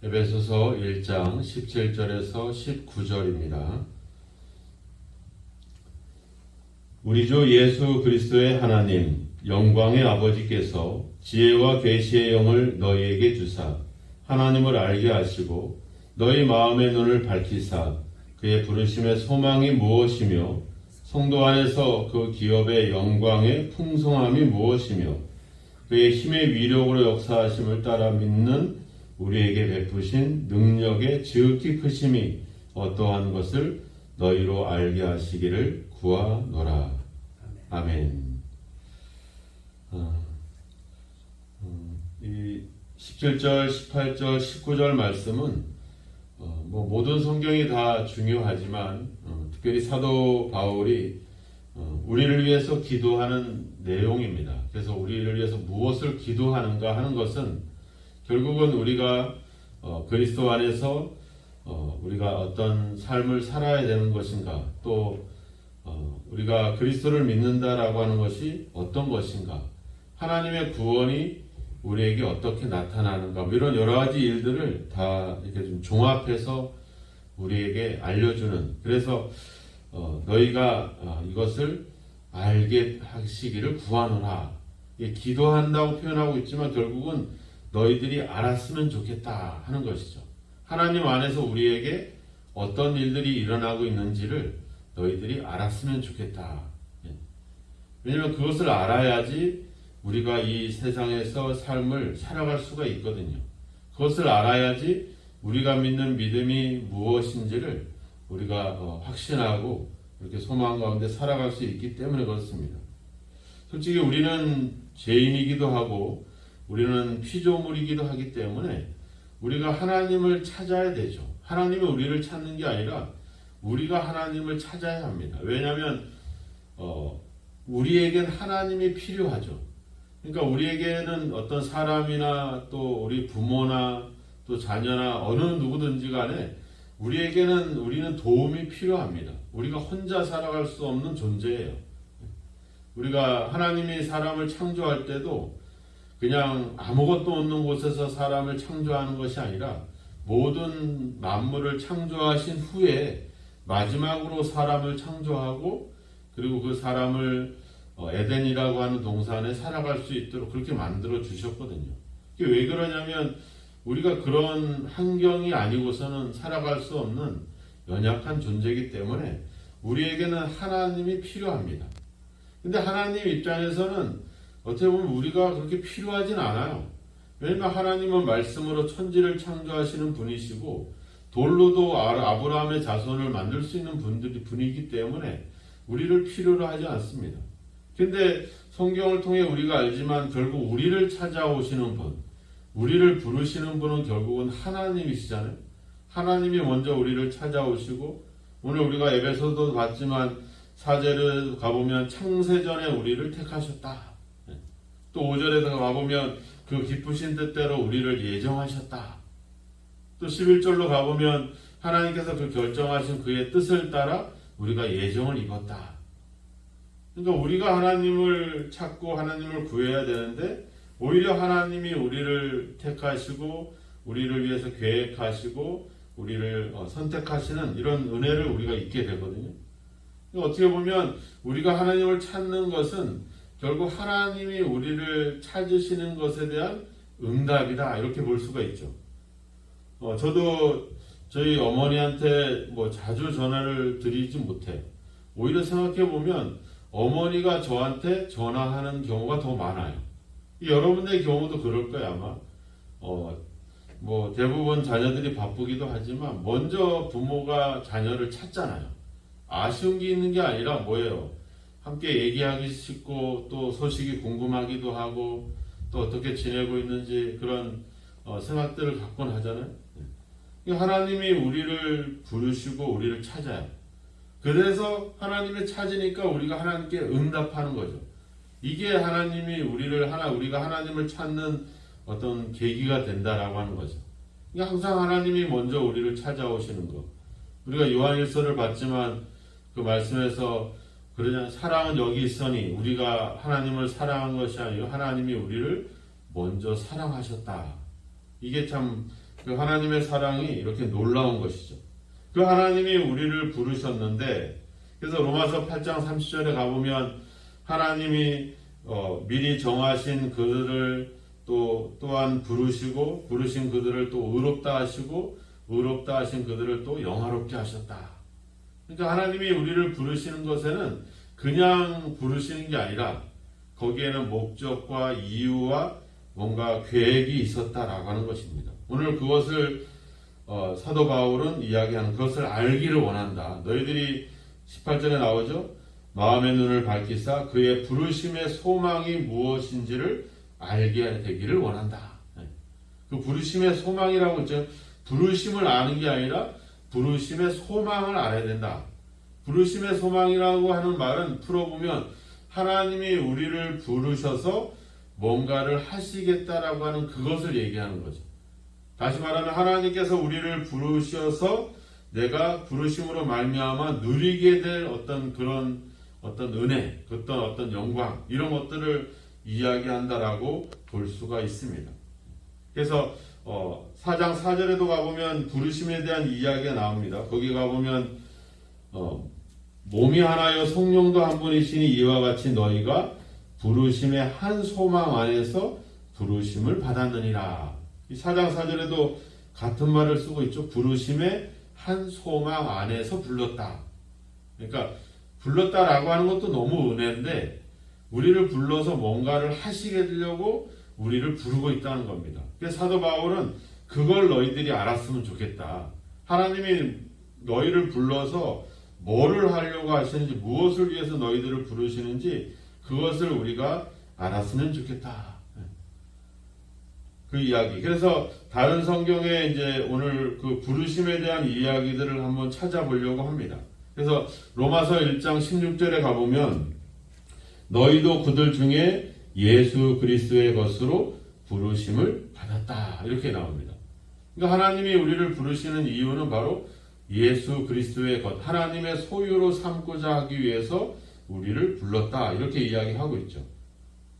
에베소서 1장 17절에서 19절입니다. 우리 주 예수 그리스도의 하나님 영광의 아버지께서 지혜와 계시의 영을 너희에게 주사 하나님을 알게 하시고 너희 마음의 눈을 밝히사 그의 부르심의 소망이 무엇이며 성도 안에서 그 기업의 영광의 풍성함이 무엇이며 그의 힘의 위력으로 역사하심을 따라 믿는 우리에게 베푸신 능력의 지극히 크심이 어떠한 것을 너희로 알게 하시기를 구하노라. 아멘. 이 17절, 18절, 19절 말씀은 모든 성경이 다 중요하지만 특별히 사도 바울이 우리를 위해서 기도하는 내용입니다. 그래서 우리를 위해서 무엇을 기도하는가 하는 것은 결국은 우리가 그리스도 안에서 우리가 어떤 삶을 살아야 되는 것인가, 또 우리가 그리스도를 믿는다라고 하는 것이 어떤 것인가, 하나님의 구원이 우리에게 어떻게 나타나는가, 이런 여러 가지 일들을 다 이렇게 좀 종합해서 우리에게 알려주는, 그래서 너희가 이것을 알게 하시기를 구하노라. 기도한다고 표현하고 있지만 결국은 너희들이 알았으면 좋겠다 하는 것이죠. 하나님 안에서 우리에게 어떤 일들이 일어나고 있는지를 너희들이 알았으면 좋겠다. 왜냐하면 그것을 알아야지 우리가 이 세상에서 삶을 살아갈 수가 있거든요. 그것을 알아야지 우리가 믿는 믿음이 무엇인지를 우리가 확신하고 이렇게 소망 가운데 살아갈 수 있기 때문에 그렇습니다. 솔직히 우리는 죄인이기도 하고 우리는 피조물이기도 하기 때문에 우리가 하나님을 찾아야 되죠. 하나님이 우리를 찾는 게 아니라 우리가 하나님을 찾아야 합니다. 왜냐하면 우리에겐 하나님이 필요하죠. 그러니까 우리에게는 어떤 사람이나 또 우리 부모나 또 자녀나 어느 누구든지 간에 우리는 도움이 필요합니다. 우리가 혼자 살아갈 수 없는 존재예요. 우리가 하나님이 사람을 창조할 때도 그냥 아무것도 없는 곳에서 사람을 창조하는 것이 아니라 모든 만물을 창조하신 후에 마지막으로 사람을 창조하고 그리고 그 사람을 에덴이라고 하는 동산에 살아갈 수 있도록 그렇게 만들어 주셨거든요. 그게 왜 그러냐면 우리가 그런 환경이 아니고서는 살아갈 수 없는 연약한 존재이기 때문에 우리에게는 하나님이 필요합니다. 근데 하나님 입장에서는 어떻게 보면 우리가 그렇게 필요하진 않아요. 왜냐하면 하나님은 말씀으로 천지를 창조하시는 분이시고 돌로도 아브라함의 자손을 만들 수 있는 분이기 때문에 우리를 필요로 하지 않습니다. 근데 성경을 통해 우리가 알지만 결국 우리를 찾아오시는 분, 우리를 부르시는 분은 결국은 하나님이시잖아요. 하나님이 먼저 우리를 찾아오시고 오늘 우리가 에베소도 봤지만 4절을 가보면 창세전에 우리를 택하셨다. 또 5절에 가보면 그 기쁘신 뜻대로 우리를 예정하셨다. 또 11절로 가보면 하나님께서 그 결정하신 그의 뜻을 따라 우리가 예정을 입었다. 그러니까 우리가 하나님을 찾고 하나님을 구해야 되는데 오히려 하나님이 우리를 택하시고 우리를 위해서 계획하시고 우리를 선택하시는 이런 은혜를 우리가 잊게 되거든요. 어떻게 보면 우리가 하나님을 찾는 것은 결국 하나님이 우리를 찾으시는 것에 대한 응답이다 이렇게 볼 수가 있죠. 저도 저희 어머니한테 자주 전화를 드리지 못해요. 오히려 생각해 보면 어머니가 저한테 전화하는 경우가 더 많아요. 여러분의 경우도 그럴 거예요 아마. 대부분 자녀들이 바쁘기도 하지만 먼저 부모가 자녀를 찾잖아요. 아쉬운 게 있는 게 아니라 뭐예요? 함께 얘기하기 싶고 또 소식이 궁금하기도 하고 또 어떻게 지내고 있는지 그런 생각들을 갖곤 하잖아요. 하나님이 우리를 부르시고 우리를 찾아요. 그래서 하나님을 찾으니까 우리가 하나님께 응답하는 거죠. 이게 하나님이 우리가 하나님을 찾는 어떤 계기가 된다라고 하는 거죠. 항상 하나님이 먼저 우리를 찾아오시는 것. 우리가 요한일서를 봤지만 그 말씀에서 그러냐 사랑은 여기 있으니 우리가 하나님을 사랑한 것이 아니라 하나님이 우리를 먼저 사랑하셨다. 이게 참 그 하나님의 사랑이 이렇게 놀라운 것이죠. 그 하나님이 우리를 부르셨는데, 그래서 로마서 8장 30절에 가보면 하나님이 미리 정하신 그들을 또한 부르시고, 부르신 그들을 또 의롭다 하시고, 의롭다 하신 그들을 또 영화롭게 하셨다. 그러니까 하나님이 우리를 부르시는 것에는 그냥 부르시는 게 아니라 거기에는 목적과 이유와 뭔가 계획이 있었다라고 하는 것입니다. 오늘 그것을 사도 바울은 이야기하는, 그것을 알기를 원한다. 너희들이 18절에 나오죠. 마음의 눈을 밝히사 그의 부르심의 소망이 무엇인지를 알게 되기를 원한다. 그 부르심의 소망이라고 했죠. 부르심을 아는 게 아니라 부르심의 소망을 알아야 된다. 부르심의 소망이라고 하는 말은 풀어보면 하나님이 우리를 부르셔서 뭔가를 하시겠다라고 하는 그것을 얘기하는 거죠. 다시 말하면 하나님께서 우리를 부르셔서 내가 부르심으로 말미암아 누리게 될 어떤 그런 어떤 은혜, 어떤 영광, 이런 것들을 이야기한다라고 볼 수가 있습니다. 그래서 4장 4절에도 가보면 부르심에 대한 이야기가 나옵니다. 거기 가보면 몸이 하나여 성령도 한 분이시니 이와 같이 너희가 부르심의 한 소망 안에서 부르심을 받았느니라. 이 4장 4절에도 같은 말을 쓰고 있죠. 부르심의 한 소망 안에서 불렀다. 그러니까 불렀다라고 하는 것도 너무 은혜인데 우리를 불러서 뭔가를 하시게 되려고 우리를 부르고 있다는 겁니다. 그래서 사도 바울은 그걸 너희들이 알았으면 좋겠다. 하나님이 너희를 불러서 뭐를 하려고 하시는지, 무엇을 위해서 너희들을 부르시는지 그것을 우리가 알았으면 좋겠다. 그 이야기. 그래서 다른 성경에 이제 오늘 그 부르심에 대한 이야기들을 한번 찾아보려고 합니다. 그래서 로마서 1장 16절에 가보면 너희도 그들 중에 예수 그리스도의 것으로 부르심을 받았다. 이렇게 나옵니다. 그러니까 하나님이 우리를 부르시는 이유는 바로 예수 그리스도의 것, 하나님의 소유로 삼고자 하기 위해서 우리를 불렀다. 이렇게 이야기하고 있죠.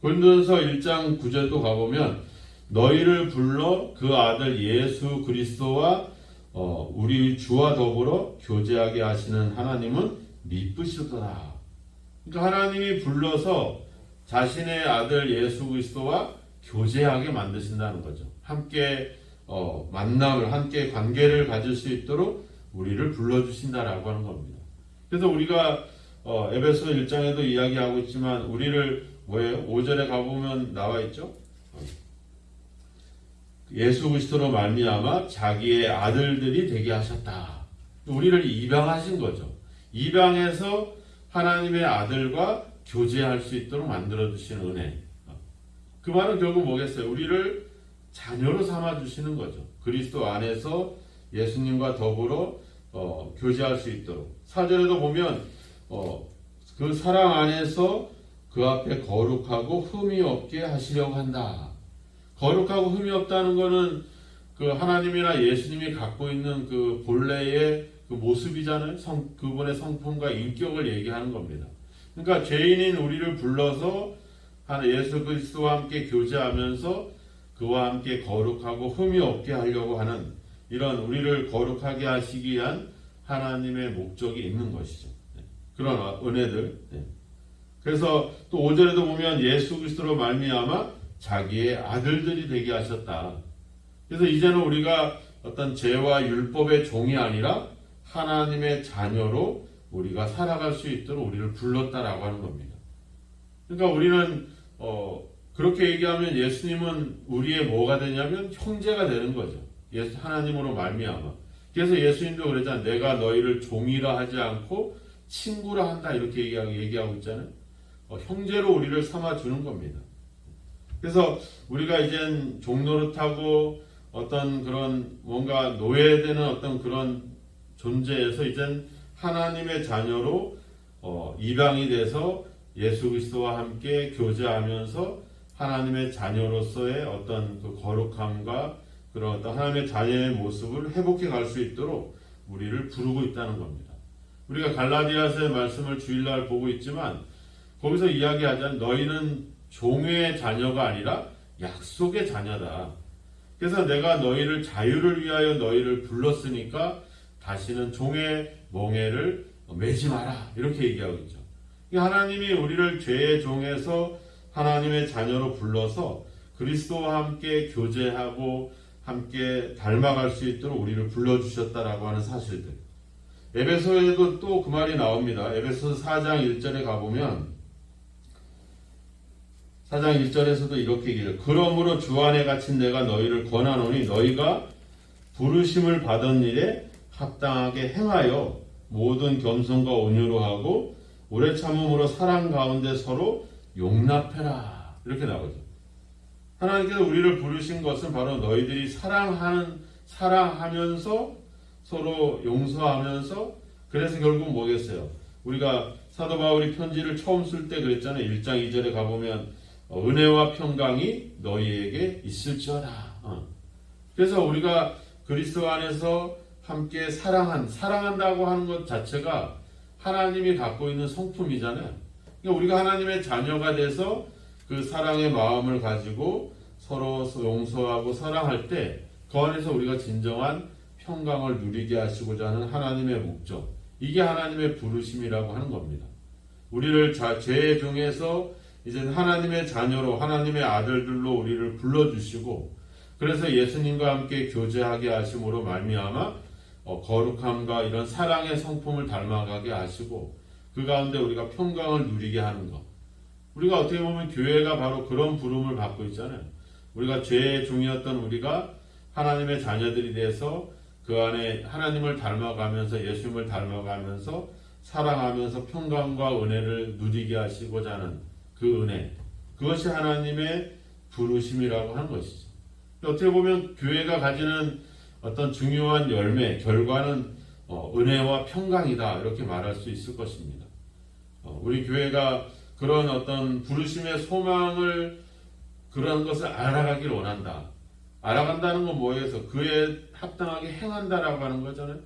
고린도전서 1장 9절도 가보면 너희를 불러 그 아들 예수 그리스도와 우리 주와 더불어 교제하게 하시는 하나님은 미쁘시더라. 그러니까 하나님이 불러서 자신의 아들 예수 그리스도와 교제하게 만드신다는 거죠. 함께 만남을, 함께 관계를 가질 수 있도록 우리를 불러주신다라고 하는 겁니다. 그래서 우리가 에베소 1장에도 이야기하고 있지만 우리를 뭐예요? 5절에 가보면 나와 있죠. 예수 그리스도로 말미암아 자기의 아들들이 되게 하셨다. 우리를 입양하신 거죠. 입양해서 하나님의 아들과 교제할 수 있도록 만들어 주신 은혜. 그 말은 결국 뭐겠어요? 우리를 자녀로 삼아 주시는 거죠. 그리스도 안에서 예수님과 더불어 교제할 수 있도록. 4절에도 보면 그 사랑 안에서 그 앞에 거룩하고 흠이 없게 하시려고 한다. 거룩하고 흠이 없다는 것은 그 하나님이나 예수님이 갖고 있는 그 본래의 그 모습이잖아요. 그분의 성품과 인격을 얘기하는 겁니다. 그러니까 죄인인 우리를 불러서 예수 그리스도와 함께 교제하면서 그와 함께 거룩하고 흠이 없게 하려고 하는 이런 우리를 거룩하게 하시기 위한 하나님의 목적이 있는 것이죠. 그런 은혜들. 그래서 또 5절에도 보면 예수 그리스도로 말미암아 자기의 아들들이 되게 하셨다. 그래서 이제는 우리가 어떤 죄와 율법의 종이 아니라 하나님의 자녀로 우리가 살아갈 수 있도록 우리를 불렀다라고 하는 겁니다. 그러니까 우리는 그렇게 얘기하면 예수님은 우리의 뭐가 되냐면 형제가 되는 거죠. 하나님으로 말미암아. 그래서 예수님도 그러잖아요. 내가 너희를 종이라 하지 않고 친구라 한다 이렇게 얘기하고 있잖아요. 형제로 우리를 삼아주는 겁니다. 그래서 우리가 이젠 종노릇하고 어떤 그런 뭔가 노예되는 어떤 그런 존재에서 이젠 하나님의 자녀로 입양이 돼서 예수 그리스도와 함께 교제하면서 하나님의 자녀로서의 어떤 그 거룩함과 그런 어떤 하나님의 자녀의 모습을 회복해 갈 수 있도록 우리를 부르고 있다는 겁니다. 우리가 갈라디아서의 말씀을 주일날 보고 있지만 거기서 이야기하자면 너희는 종의 자녀가 아니라 약속의 자녀다. 그래서 내가 너희를 자유를 위하여 너희를 불렀으니까 다시는 종의 멍에를 매지 마라. 이렇게 얘기하고 있죠. 하나님이 우리를 죄의 종에서 하나님의 자녀로 불러서 그리스도와 함께 교제하고 함께 닮아갈 수 있도록 우리를 불러주셨다라고 하는 사실들. 에베소에도 또 그 말이 나옵니다. 에베소 4장 1절에 가보면 4장 1절에서도 이렇게 얘기해요. 그러므로 주 안에 갇힌 내가 너희를 권하노니 너희가 부르심을 받은 일에 합당하게 행하여 모든 겸손과 온유로 하고 오래 참음으로 사랑 가운데 서로 용납해라. 이렇게 나오죠. 하나님께서 우리를 부르신 것은 바로 너희들이 사랑하면서 서로 용서하면서, 그래서 결국 뭐겠어요? 우리가 사도 바울이 편지를 처음 쓸 때 그랬잖아요. 1장 2절에 가보면 은혜와 평강이 너희에게 있을지어다. 그래서 우리가 그리스도 안에서 함께 사랑한다고 하는 것 자체가 하나님이 갖고 있는 성품이잖아요. 그러니까 우리가 하나님의 자녀가 돼서 그 사랑의 마음을 가지고 서로 용서하고 사랑할 때 그 안에서 우리가 진정한 평강을 누리게 하시고자 하는 하나님의 목적, 이게 하나님의 부르심이라고 하는 겁니다. 우리를 죄의 종에서 이제 하나님의 자녀로, 하나님의 아들들로 우리를 불러주시고, 그래서 예수님과 함께 교제하게 하심으로 말미암아 거룩함과 이런 사랑의 성품을 닮아가게 하시고, 그 가운데 우리가 평강을 누리게 하는 것. 우리가 어떻게 보면 교회가 바로 그런 부름을 받고 있잖아요. 우리가 죄의 종이었던 우리가 하나님의 자녀들이 돼서 그 안에 하나님을 닮아가면서, 예수님을 닮아가면서 사랑하면서 평강과 은혜를 누리게 하시고자 하는 그 은혜, 그것이 하나님의 부르심이라고 하는 것이죠. 어떻게 보면 교회가 가지는 어떤 중요한 열매, 결과는 은혜와 평강이다, 이렇게 말할 수 있을 것입니다. 우리 교회가 그런 어떤 부르심의 소망을, 그런 것을 알아가길 원한다. 알아간다는 건 뭐예요? 그에 합당하게 행한다라고 하는 거잖아요.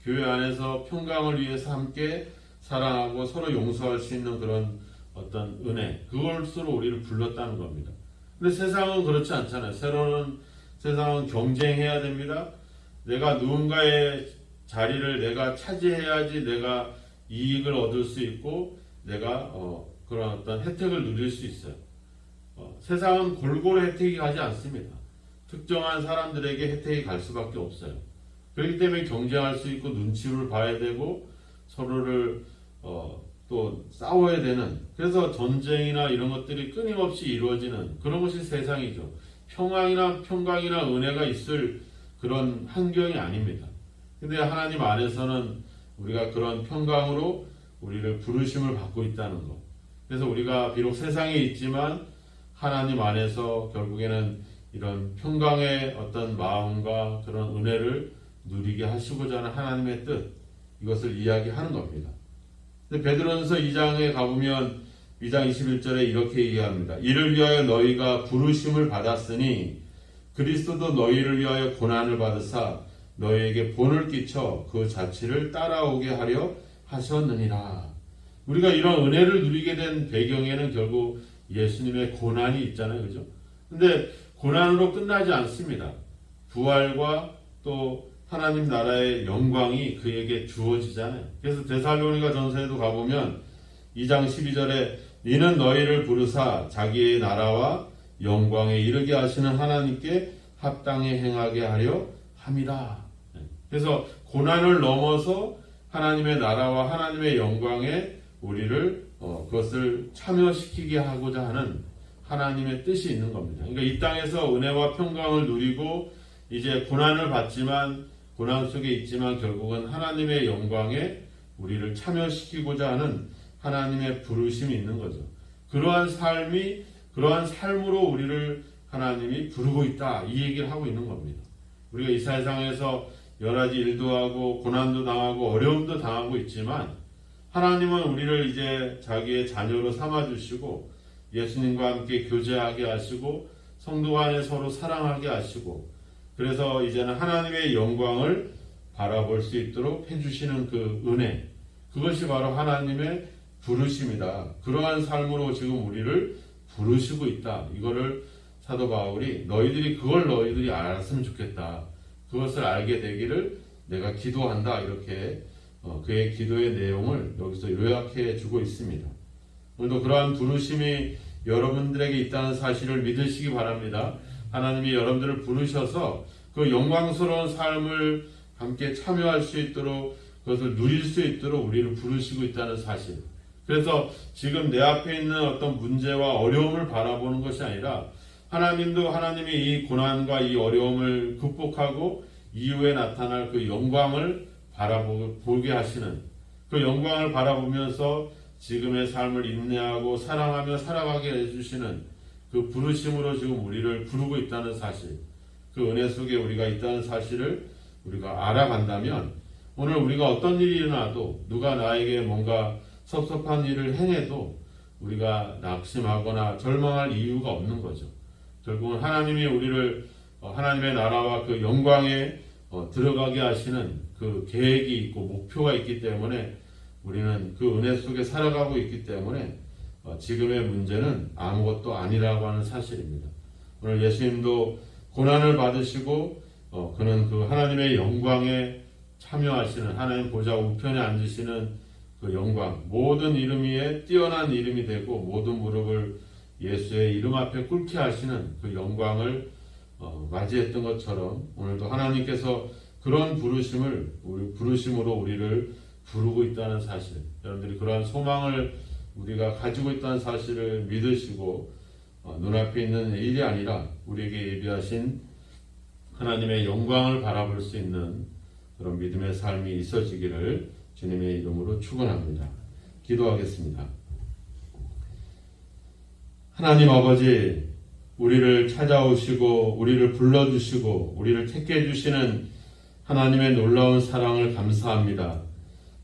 교회 안에서 평강을 위해서 함께 사랑하고 서로 용서할 수 있는 그런 어떤 은혜, 그것으로 우리를 불렀다는 겁니다. 근데 세상은 그렇지 않잖아요. 세상은 경쟁해야 됩니다. 내가 누군가의 자리를 내가 차지해야지 내가 이익을 얻을 수 있고 내가 그런 어떤 혜택을 누릴 수 있어요. 세상은 골고루 혜택이 가지 않습니다. 특정한 사람들에게 혜택이 갈 수밖에 없어요. 그렇기 때문에 경쟁할 수 있고 눈치를 봐야 되고 서로를 또 싸워야 되는, 그래서 전쟁이나 이런 것들이 끊임없이 이루어지는 그런 것이 세상이죠. 평강이나 은혜가 있을 그런 환경이 아닙니다. 근데 하나님 안에서는 우리가 그런 평강으로 우리를 부르심을 받고 있다는 것. 그래서 우리가 비록 세상에 있지만 하나님 안에서 결국에는 이런 평강의 어떤 마음과 그런 은혜를 누리게 하시고자 하는 하나님의 뜻, 이것을 이야기하는 겁니다. 베드로전서 2장에 가보면 2장 21절에 이렇게 얘기합니다. 이를 위하여 너희가 부르심을 받았으니 그리스도도 너희를 위하여 고난을 받으사 너희에게 본을 끼쳐 그 자취를 따라오게 하려 하셨느니라. 우리가 이런 은혜를 누리게 된 배경에는 결국 예수님의 고난이 있잖아요. 그죠? 근데 고난으로 끝나지 않습니다. 부활과 또 하나님 나라의 영광이 그에게 주어지잖아요. 그래서 데살로니가 전서에도 가보면 2장 12절에 이는 너희를 부르사 자기의 나라와 영광에 이르게 하시는 하나님께 합당히 행하게 하려 함이라. 그래서 고난을 넘어서 하나님의 나라와 하나님의 영광에 우리를 그것을 참여시키게 하고자 하는 하나님의 뜻이 있는 겁니다. 그러니까 이 땅에서 은혜와 평강을 누리고 이제 고난을 받지만, 고난 속에 있지만 결국은 하나님의 영광에 우리를 참여시키고자 하는 하나님의 부르심이 있는 거죠. 그러한 삶으로 우리를 하나님이 부르고 있다, 이 얘기를 하고 있는 겁니다. 우리가 이 세상에서 여러 가지 일도 하고 고난도 당하고 어려움도 당하고 있지만 하나님은 우리를 이제 자기의 자녀로 삼아주시고 예수님과 함께 교제하게 하시고 성도 간에 서로 사랑하게 하시고, 그래서 이제는 하나님의 영광을 바라볼 수 있도록 해주시는 그 은혜, 그것이 바로 하나님의 부르심이다. 그러한 삶으로 지금 우리를 부르시고 있다. 이거를 사도 바울이 너희들이 알았으면 좋겠다. 그것을 알게 되기를 내가 기도한다. 이렇게 그의 기도의 내용을 여기서 요약해 주고 있습니다. 오늘도 그러한 부르심이 여러분들에게 있다는 사실을 믿으시기 바랍니다. 하나님이 여러분들을 부르셔서 그 영광스러운 삶을 함께 참여할 수 있도록 그것을 누릴 수 있도록 우리를 부르시고 있다는 사실. 그래서 지금 내 앞에 있는 어떤 문제와 어려움을 바라보는 것이 아니라 하나님이 이 고난과 이 어려움을 극복하고 이후에 나타날 그 영광을 바라보게 하시는, 그 영광을 바라보면서 지금의 삶을 인내하고 사랑하며 살아가게 해주시는 그 부르심으로 지금 우리를 부르고 있다는 사실, 그 은혜 속에 우리가 있다는 사실을 우리가 알아간다면 오늘 우리가 어떤 일이 일어나도 누가 나에게 뭔가 섭섭한 일을 행해도 우리가 낙심하거나 절망할 이유가 없는 거죠. 결국은 하나님이 우리를 하나님의 나라와 그 영광에 들어가게 하시는 그 계획이 있고 목표가 있기 때문에 우리는 그 은혜 속에 살아가고 있기 때문에 지금의 문제는 아무것도 아니라고 하는 사실입니다. 오늘 예수님도 고난을 받으시고 그는 그 하나님의 영광에 참여하시는, 하나님 보좌 우편에 앉으시는 그 영광, 모든 이름 위에 뛰어난 이름이 되고 모든 무릎을 예수의 이름 앞에 꿇게 하시는 그 영광을 맞이했던 것처럼 오늘도 하나님께서 그런 부르심으로 우리를 부르고 있다는 사실, 여러분들이 그러한 소망을 우리가 가지고 있다는 사실을 믿으시고 눈앞에 있는 일이 아니라 우리에게 예비하신 하나님의 영광을 바라볼 수 있는 그런 믿음의 삶이 있어지기를 주님의 이름으로 축원합니다. 기도하겠습니다. 하나님 아버지, 우리를 찾아오시고 우리를 불러주시고 우리를 택해 주시는 하나님의 놀라운 사랑을 감사합니다.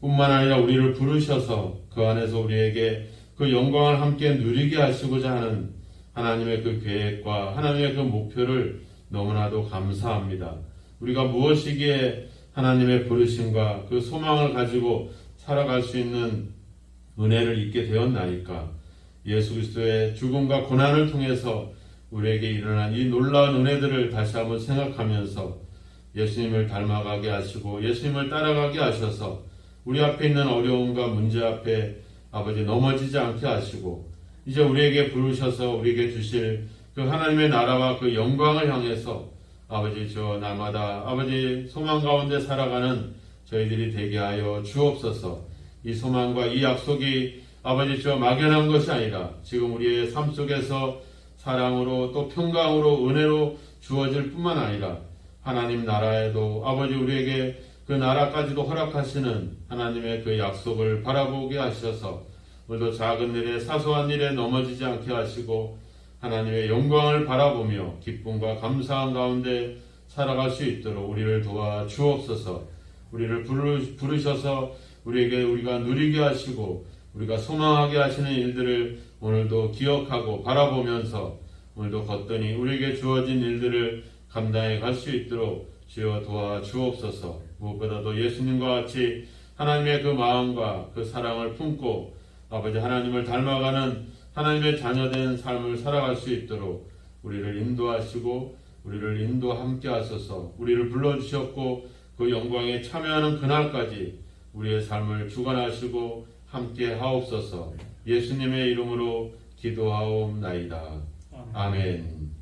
뿐만 아니라 우리를 부르셔서 그 안에서 우리에게 그 영광을 함께 누리게 하시고자 하는 하나님의 그 계획과 하나님의 그 목표를 너무나도 감사합니다. 우리가 무엇이기에 하나님의 부르심과 그 소망을 가지고 살아갈 수 있는 은혜를 잊게 되었나이까? 예수 그리스도의 죽음과 고난을 통해서 우리에게 일어난 이 놀라운 은혜들을 다시 한번 생각하면서 예수님을 닮아가게 하시고 예수님을 따라가게 하셔서 우리 앞에 있는 어려움과 문제 앞에 아버지 넘어지지 않게 하시고 이제 우리에게 부르셔서 우리에게 주실 그 하나님의 나라와 그 영광을 향해서 아버지 저 날마다 아버지 소망 가운데 살아가는 저희들이 되게 하여 주옵소서. 이 소망과 이 약속이 아버지 저 막연한 것이 아니라 지금 우리의 삶 속에서 사랑으로 또 평강으로 은혜로 주어질 뿐만 아니라 하나님 나라에도 아버지 우리에게 그 나라까지도 허락하시는 하나님의 그 약속을 바라보게 하셔서 오늘도 작은 일에 사소한 일에 넘어지지 않게 하시고 하나님의 영광을 바라보며 기쁨과 감사한 가운데 살아갈 수 있도록 우리를 도와 주옵소서. 우리를 부르셔서 우리가 누리게 하시고 우리가 소망하게 하시는 일들을 오늘도 기억하고 바라보면서 오늘도 걷더니 우리에게 주어진 일들을 감당해 갈 수 있도록 주여 도와 주옵소서. 무엇보다도 예수님과 같이 하나님의 그 마음과 그 사랑을 품고 아버지 하나님을 닮아가는 하나님의 자녀된 삶을 살아갈 수 있도록 우리를 인도하시고 우리를 인도 함께 하소서. 우리를 불러주셨고 그 영광에 참여하는 그날까지 우리의 삶을 주관하시고 함께 하옵소서. 예수님의 이름으로 기도하옵나이다. 아멘.